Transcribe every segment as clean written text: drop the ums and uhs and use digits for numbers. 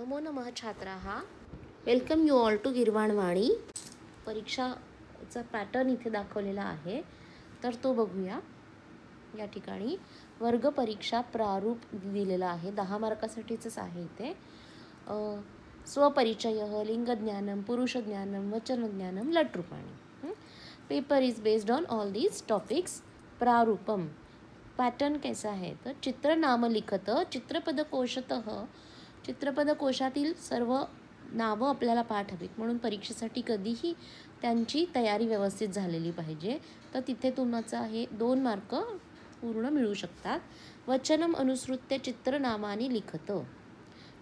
नमो नमः छात्राः, welcome you all to Girvanvani. परीक्षाचा पॅटर्न इथे दाखवलेला आहे, तर तो बघूया. या ठिकाणी वर्ग परीक्षा प्रारूप दिलेला आहे, 10 मार्कासाठीच आहे इथे. स्वपरिचय, लिंगज्ञानम, पुरुषज्ञानम, वचनज्ञानम, लटरूपाणी. Paper is based on all these topics. प्रारूपम पॅटर्न कैसा है, तर चित्र नाम लिखत चित्रपदकोशतः, चित्रपदकोशातील सर्व नावं आपल्याला पाठ हवीत, म्हणून परीक्षेसाठी कधीही त्यांची तयारी व्यवस्थित झालेली पाहिजे. तर तिथे तुमचा हे 2 मार्क पूर्ण मिळू शकतात. वचनम अनुसृत्य चित्रनामानी लिखत,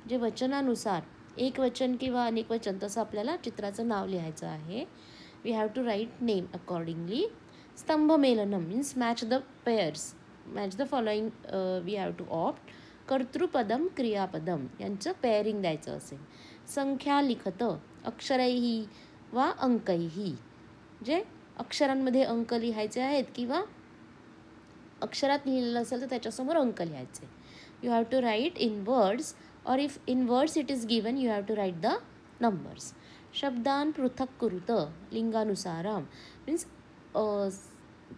जे वचनानुसार एक वचन किंवा अनेक वचन तसं आपल्याला चित्राचं नाव लिहायचं आहे. We have to write name accordingly. स्तंभमेलनम means match the pairs, match the following we have to opt. कर्तृपदम क्रियापदम यांचं पेअरिंग द्यायचं असेल. संख्या लिखत अक्षरैही वा अंकैही, जे अक्षरांमध्ये अंक लिहायचे आहेत किंवा अक्षरात लिहिलेलं असेल तर त्याच्यासमोर अंक लिहायचे. You have to write in words, और if in words it is given you have to write the numbers. शब्दान पृथक कुरुत लिंगानुसारम मीन्स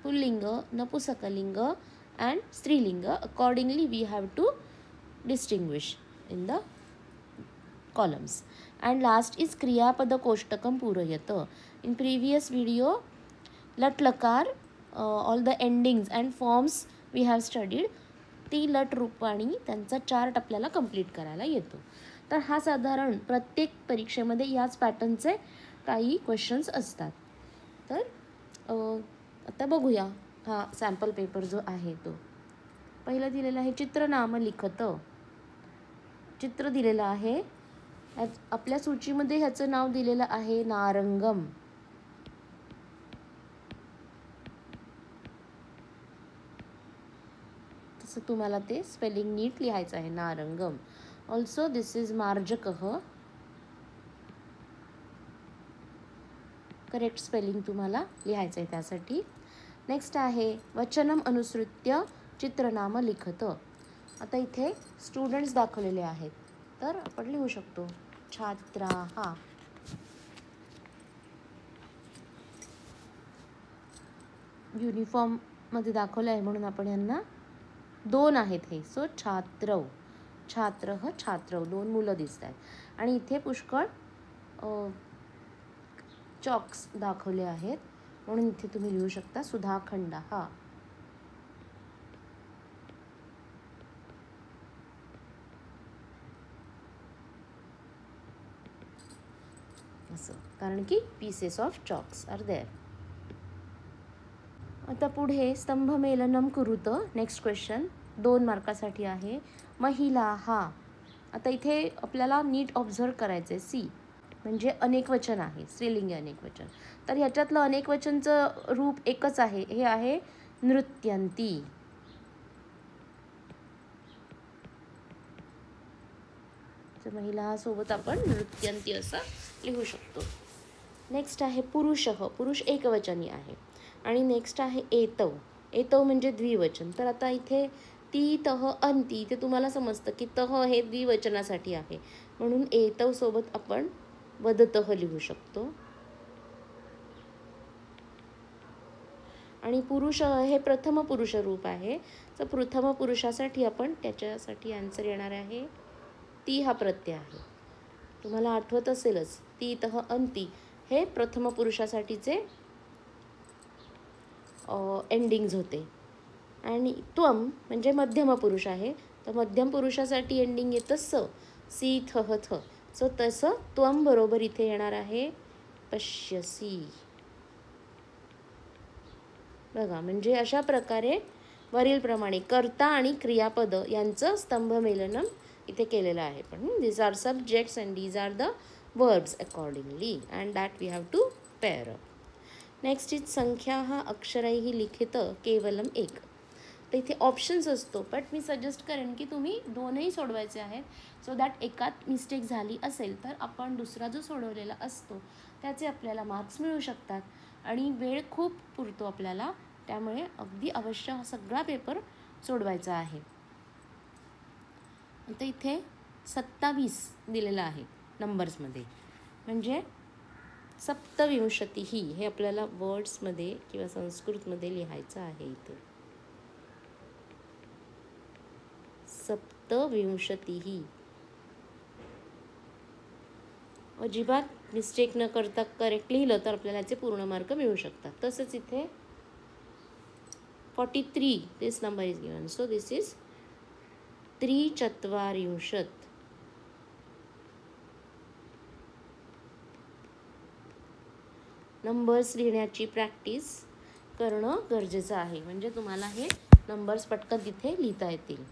पुल्लिंग, नपुसकलिंग अँड स्त्रीलिंग accordingly we have to distinguish in the columns. And last is kriyapada koshtakam purayat. In previous video lat lakar, all the endings and forms we have studied. ती लट रूपाणी त्यांचा चार्ट आपल्याला कंप्लीट करायला येतो. तर हा साधारण प्रत्येक परीक्षेमध्ये याच पॅटर्नचे काही क्वेश्चन्स असतात. तर आता बघूया हा सॅम्पल पेपर जो आहे तो. पहिलं दिलेलं आहे चित्रनाम लिखत. चित्र दिलेलं आहे, आपल्या सूचीमध्ये ह्याचं नाव दिलेलं आहे नारंगम. तसं तुम्हाला ते स्पेलिंग नीट लिहायचं आहे, नारंगम. ऑल्सो दिस इज मार्जकः, करेक्ट स्पेलिंग तुम्हाला लिहायचं आहे त्यासाठी. नेक्स्ट आहे वचनम अनुसृत्य चित्रनाम लिखत. आता इथे स्टुडंट्स दाखवलेले आहेत, तर आपण लिहू शकतो छात्राः. युनिफॉर्ममध्ये दाखवलं आहे म्हणून आपण यांना 2 आहेत हे. सो छात्रौ, छात्रः, छात्रौ 2 मुलं दिसत आहेत. आणि इथे पुष्कळ चॉक्स दाखवले आहेत म्हणून इथे तुम्ही लिहू शकता सुधाखंडः. असं, कारण की pieces of chalks are there. आता पुढे स्तंभमेलनम कुरुत. नेक्स्ट क्वेश्चन 2 मार्कासाठी आहे. महिला हा. आता इथे आपल्याला नीट ऑब्झर्व करायचं आहे. सी म्हणजे अनेक वचन आहे, स्त्रीलिंगी अनेक वचन. तर ह्याच्यातलं अनेक वचनचं रूप एकच आहे, हे आहे नृत्यंती. महिला सोबत आपण नृत्यंती असं लिहू शकतो. नेक्स्ट आहे पुरुषः. पुरुष एकवचनी आहे. आणि नेक्स्ट आहे एतव. एतव म्हणजे द्विवचन. तर आता इथे ती, तह, अंती ते तुम्हाला समजतं की तह हे द्विवचनासाठी आहे, म्हणून एतव सोबत आपण वदतः लिहू शकतो. आणि पुरुष हे प्रथम पुरुष रूप आहे, तर प्रथम पुरुषासाठी आपण त्याच्यासाठी आन्सर येणार आहे ती हा प्रत्यय आहे. तुम्हाला आठवत असेलच ती, तह, अंती हे प्रथम पुरुषासाठीचे एंडिंग्ज होते. आणि त्वम म्हणजे मध्यम पुरुष आहे, तर मध्यम पुरुषासाठी एंडिंग येतं स, सी, थह, थ. सो तसं त्वम बरोबर इथे येणार आहे पश्यसी. बघा, म्हणजे अशा प्रकारे वरीलप्रमाणे कर्ता आणि क्रियापद यांचं स्तंभमेलनम इथे केलेलं आहे. पण these are subjects and these are the verbs accordingly and that we have to pair up. Next is संख्या हा अक्षरैही लिखित केवलम एक. तर इथे ऑप्शन्स असतो, बट मी सजेस्ट करेन की तुम्ही 2ही सोडवायचे आहेत, सो दॅट एकात मिस्टेक झाली असेल तर आपण दुसरा जो सोडवलेला असतो त्याचे आपल्याला मार्क्स मिळू शकतात. आणि वेळ खूप पुरतो आपल्याला, त्यामुळे अगदी अवश्य हा सगळा पेपर सोडवायचा आहे. आता इथे 27 दिलेलं आहे नंबर्समध्ये, म्हणजे सप्तविंशतिः हे आपल्याला वर्ड्समध्ये किंवा संस्कृतमध्ये लिहायचं आहे इथे. सप्तविंशतिः. अजिबात मिस्टेक न करता करेक्ट लिहिलं तर आपल्याला याचे पूर्ण मार्क मिळू शकतात. तसंच इथे 43 this number is given, so this is 43. Numbers लिहिण्याची प्रॅक्टिस करणं गरजेचं आहे, म्हणजे तुम्हाला हे नंबर्स पटकन तिथे लिहिता येतील.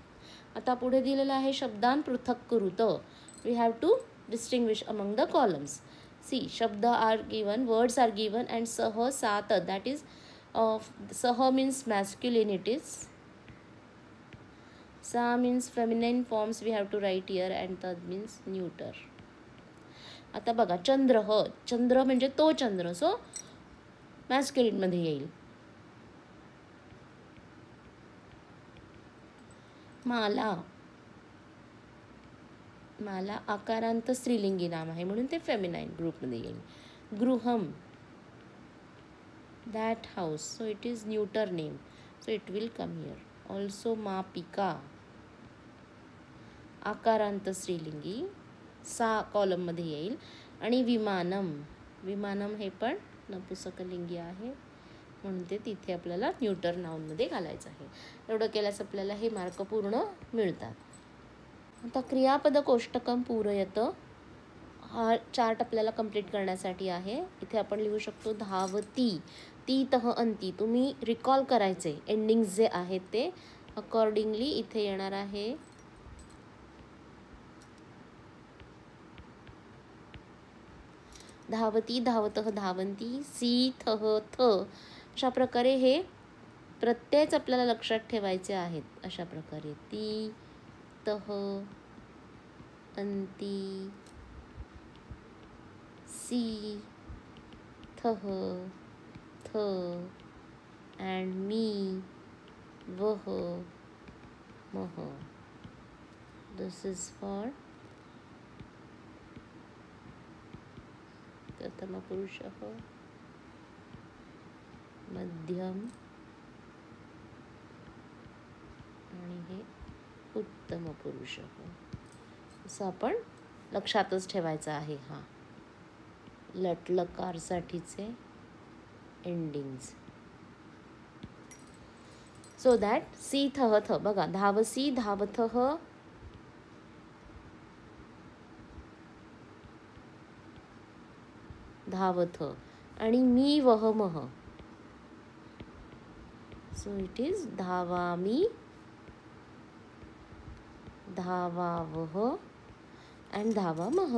आता पुढे दिलेलं आहे शब्दान पृथक कुरुत. We have to distinguish among the columns. See, शब्द are given, words are given and सह सात, दॅट इज सह मीन्स मॅस्क्युलिनिटीज, सा means feminine forms we have to write here and तद मीन्स न्यूटर. आता बघा, चंद्र, चंद्र म्हणजे तो चंद्र, सो मॅस्क्युलिनमध्ये येईल. माला, माला आकारांत स्त्रीलिंगी नाम आहे म्हणून ते फेमिनाईन ग्रुपमध्ये येईल. गृहम, that house, so it is neuter name, so it will come here. Also मापिका आकारांत स्त्रीलिंगी, सा कॉलम मध्ये येईल. आणि विमानम, विमानम हे पण नपुंसकलिंगी आहे म्हणून ते तिथे आपल्याला न्यूटर नाउन मध्ये घालायचं आहे. एवढं केल्यास आपल्याला हे मार्क पूर्ण मिळतात. आता क्रियापद कोष्टकम पूरयत हा चार्ट आपल्याला कंप्लीट करण्यासाठी आहे. इथे आपण लिहू शकतो धावती, तीतः अंती. तुम्ही रिकॉल करायचे एंडिंग्स जे आहेत ते अकॉर्डिंगली इथे येणार आहे. धावती, धावतः, धावंती, सीथः, थ. अशा प्रकारे हे प्रत्ययच आपल्याला लक्षात ठेवायचे आहेत. अशा प्रकारे ती, तह, अंती, सी, थह, थ, and मी, वह, मह. This is for प्रथम पुरुषः, मध्यम आणि हे उत्तम पुरुषः. असं आपण लक्षातच ठेवायचं आहे. हा लट लकार साठीचे एंडिंग्स. सो दॅट सी थह थ, बघा धावसी, धावथः, धावथ आणि मी वहमह. सो इट इज धावामी, धावावह अँड धावामह.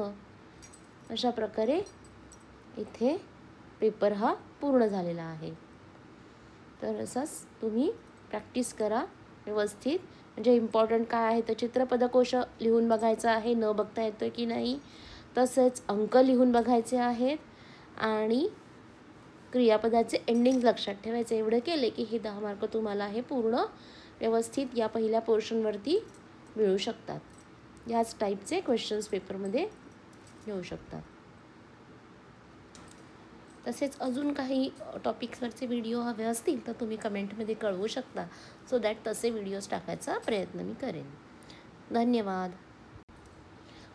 अशा प्रकारे इथे पेपर हा पूर्ण झालेला आहे. तर असंच तुम्ही प्रॅक्टिस करा व्यवस्थित. म्हणजे इम्पॉर्टंट काय आहे तर चित्रपदकोश लिहून बघायचा आहे, न बघता येतोय की नाही. तसेच अंक लिहून बघायचे आहेत आणि क्रियापदाचे एंडिंग लक्षात ठेवायचे. एवढं केले की हे 10 मार्क तुम्हाला हे पूर्ण व्यवस्थित या पहिल्या पोर्शनवरती मिळू शकतात. याच टाईपचे क्वेश्चन्स पेपरमध्ये येऊ शकतात. तसेच अजून काही टॉपिक्सवरचे व्हिडिओ हवे असतील तर तुम्ही कमेंटमध्ये कळवू शकता, सो दॅट तसे व्हिडिओज टाकायचा प्रयत्न मी करेन. धन्यवाद.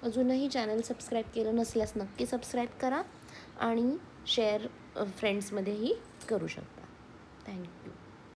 अजूनही चॅनल सबस्क्राईब केलं नसल्यास नक्की सबस्क्राईब करा आणि शेअर फ्रेंड्समध्येही करू शकता. थँक्यू.